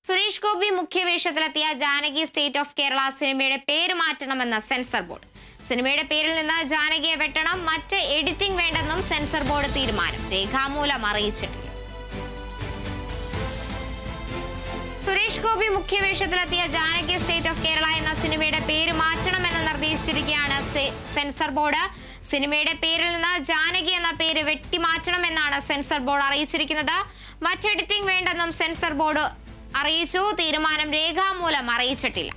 Suresh Gopi മുഖ്യവേഷത്തിലെത്തിയ Janaki state of Kerala സിനിമയുടെ പേര് മാറ്റണമെന്ന് സെൻസർ ബോർഡ്. സിനിമയുടെ പേരിൽ നിന്ന് ജാനകിയെ വെട്ടണം, മറ്റ് എഡിറ്റിംഗ് വേണ്ടെന്നും സെൻസർ ബോർഡ് തീരുമാനം. രേഖാമൂലം അറിയിച്ചിട്ടില്ല. സുരേഷ് ഗോപി മുഖ്യവേഷത്തിലെത്തിയ ജാനകി സ്റ്റേറ്റ് ഓഫ് കേരള എന്ന സിനിമയുടെ പേര് മാറ്റണമെന്ന് നിർദ്ദേശിച്ചിരിക്കുകയാണ് സെൻസർ ബോർഡ്. സിനിമയുടെ പേരിൽ നിന്ന് ജാനകി എന്ന പേര് വെട്ടിമാറ്റണമെന്നാണ് സെൻസർ ബോർഡ് അറിയിച്ചിരിക്കുന്നത്. മറ്റ് എഡിറ്റിംഗ് വേണ്ടെന്നും സെൻസർ ബോർഡ് അറിയിച്ചു. തീരുമാനം രേഖാമൂലം അറിയിച്ചിട്ടില്ല.